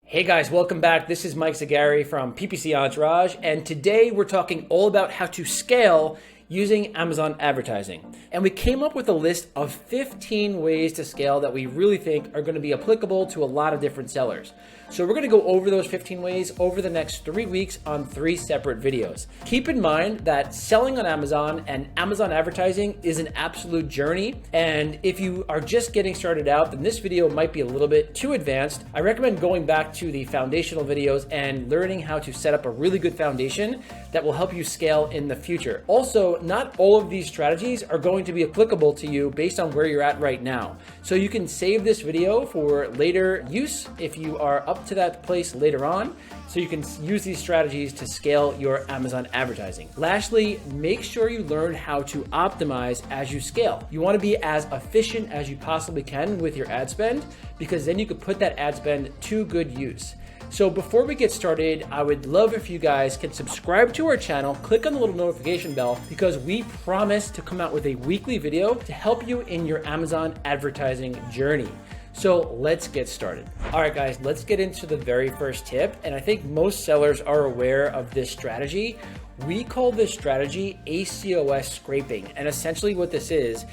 Hey guys, welcome back. This is Mike Zagari from PPC Entourage, and today we're talking all about how to scale using Amazon advertising. And we came up with a list of 15 ways to scale that we really think are going to be applicable to a lot of different sellers. So we're going to go over those 15 ways over the next 3 weeks on 3 separate videos. Keep in mind that selling on Amazon and Amazon advertising is an absolute journey. And if you are just getting started out, then this video might be a little bit too advanced. I recommend going back to the foundational videos and learning how to set up a really good foundation that will help you scale in the future. Also, not all of these strategies are going to be applicable to you based on where you're at right now. So you can save this video for later use if you are up to that place later on, so you can use these strategies to scale your Amazon advertising. Lastly, make sure you learn how to optimize as you scale. You want to be as efficient as you possibly can with your ad spend, because then you could put that ad spend to good use. So before we get started, I would love if you guys can subscribe to our channel, click on the little notification bell, because we promise to come out with a weekly video to help you in your Amazon advertising journey. So let's get started. All right, guys, let's get into the very first tip. And I think most sellers are aware of this strategy. We call this strategy ACOS Scraping. And essentially what this is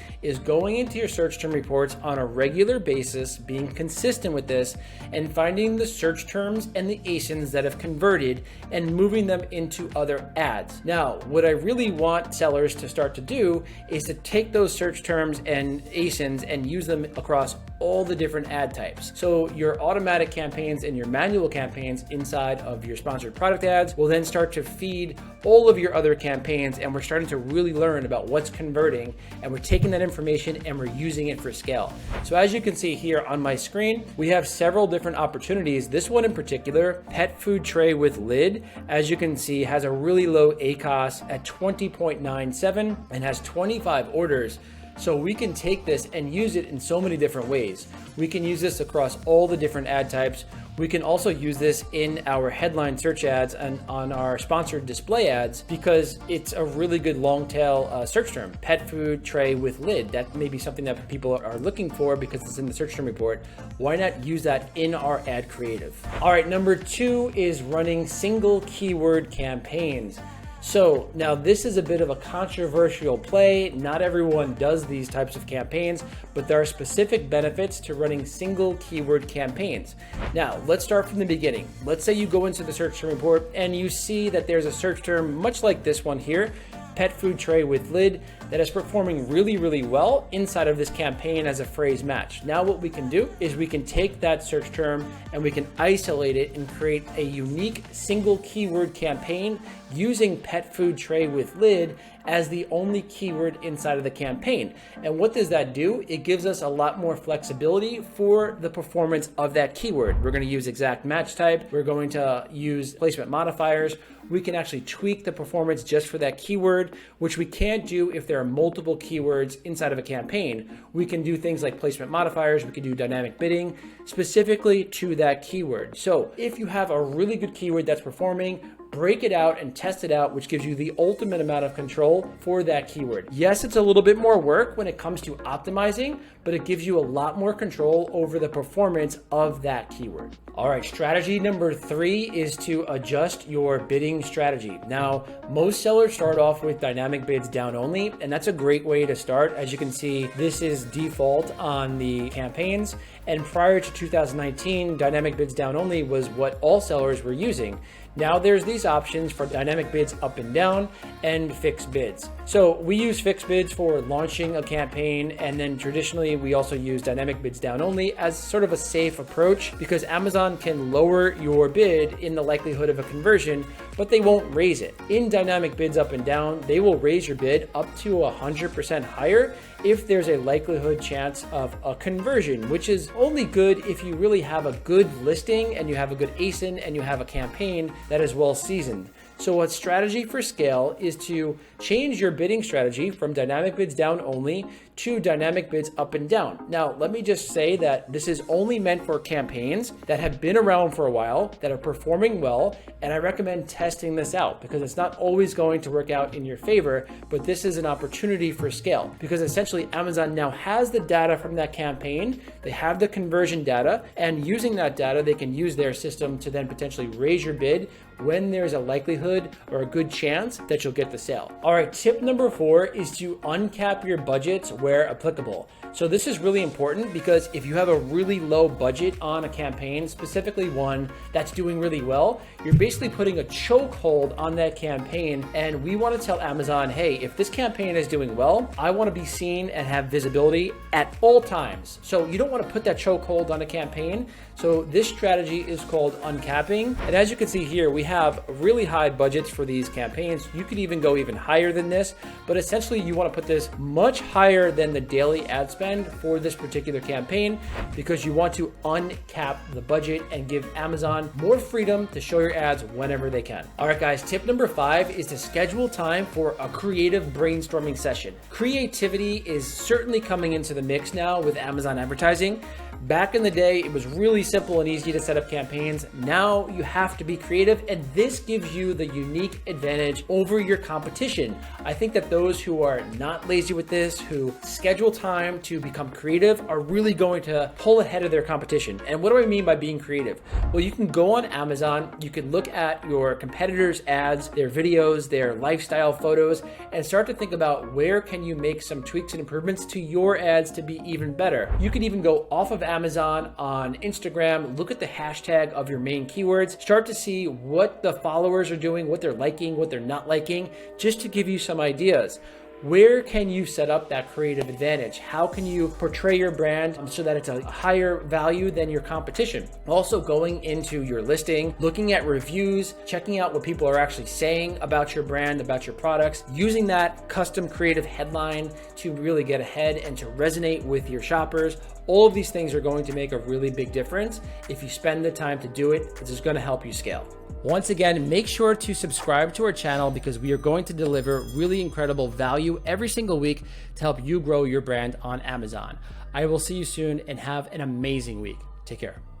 going into your search term reports on a regular basis, being consistent with this, and finding the search terms and the ASINs that have converted and moving them into other ads. Now, what I really want sellers to start to do is to take those search terms and ASINs and use them across all the different ad types. So your automatic campaigns and your manual campaigns inside of your sponsored product ads will then start to feed all of your other campaigns, and we're starting to really learn about what's converting, and we're taking that information and we're using it for scale. So as you can see here on my screen, we have several different opportunities. This one in particular, pet food tray with lid, as you can see, has a really low ACOS at 20.97 and has 25 orders. So we can take this and use it in so many different ways. We can use this across all the different ad types. We can also use this in our headline search ads and on our sponsored display ads, because it's a really good long tail search term. Pet food tray with lid. That may be something that people are looking for because it's in the search term report. Why not use that in our ad creative? All right, number 2 is running single keyword campaigns. So now this is a bit of a controversial play. Not everyone does these types of campaigns, but there are specific benefits to running single keyword campaigns. Now let's start from the beginning. Let's say you go into the search term report and you see that there's a search term much like this one here, pet food tray with lid, that is performing really, really well inside of this campaign as a phrase match. Now what we can do is we can take that search term and we can isolate it and create a unique single keyword campaign using pet food tray with lid as the only keyword inside of the campaign. And what does that do? It gives us a lot more flexibility for the performance of that keyword. We're going to use exact match type. We're going to use placement modifiers. We can actually tweak the performance just for that keyword, which we can't do if there are multiple keywords inside of a campaign. We can do things like placement modifiers. We can do dynamic bidding specifically to that keyword. So if you have a really good keyword that's performing, break it out and test it out, which gives you the ultimate amount of control for that keyword. Yes, it's a little bit more work when it comes to optimizing, but it gives you a lot more control over the performance of that keyword. All right, strategy number 3 is to adjust your bidding strategy. Now, most sellers start off with dynamic bids down only, and that's a great way to start. As you can see, this is default on the campaigns, and prior to 2019, dynamic bids down only was what all sellers were using. Now there's these options for dynamic bids up and down and fixed bids. So we use fixed bids for launching a campaign, and then traditionally we also use dynamic bids down only as sort of a safe approach, because Amazon can lower your bid in the likelihood of a conversion, but they won't raise it. In dynamic bids up and down, they will raise your bid up to 100% higher if there's a likelihood chance of a conversion, which is only good if you really have a good listing and you have a good ASIN and you have a campaign that is well seasoned. So a strategy for scale is to change your bidding strategy from dynamic bids down only to dynamic bids up and down. Now, let me just say that this is only meant for campaigns that have been around for a while, that are performing well, and I recommend testing this out because it's not always going to work out in your favor, but this is an opportunity for scale, because essentially essentially Amazon now has the data from that campaign, they have the conversion data, and using that data, they can use their system to then potentially raise your bid when there's a likelihood or a good chance that you'll get the sale. All right, tip number 4 is to uncap your budgets where applicable. So this is really important because if you have a really low budget on a campaign, specifically one that's doing really well, you're basically putting a chokehold on that campaign. And we want to tell Amazon, hey, if this campaign is doing well, I want to be seen and have visibility at all times. So you don't want to put that chokehold on a campaign. So this strategy is called uncapping. And as you can see here, we have really high budgets for these campaigns. You could even go even higher than this, but essentially you want to put this much higher than the daily ad spend for this particular campaign because you want to uncap the budget and give Amazon more freedom to show your ads whenever they can. All right, guys, tip number 5 is to schedule time for a creative brainstorming session. Creativity is certainly coming into the mix now with Amazon advertising. Back in the day, it was really simple and easy to set up campaigns. Now you have to be creative, and this gives you the unique advantage over your competition. I think that those who are not lazy with this, who schedule time to become creative, are really going to pull ahead of their competition. And what do I mean by being creative? Well, you can go on Amazon, you can look at your competitors' ads, their videos, their lifestyle photos, and start to think about where can you make some tweaks and improvements to your ads to be even better. You could even go off of Amazon on Instagram, look at the hashtag of your main keywords, start to see what the followers are doing, what they're liking, what they're not liking, just to give you some ideas. Where can you set up that creative advantage? How can you portray your brand so that it's a higher value than your competition? Also going into your listing, looking at reviews, checking out what people are actually saying about your brand, about your products, using that custom creative headline to really get ahead and to resonate with your shoppers. All of these things are going to make a really big difference. If you spend the time to do it, this is going to help you scale. Once again, make sure to subscribe to our channel because we are going to deliver really incredible value every single week to help you grow your brand on Amazon. I will see you soon and have an amazing week. Take care.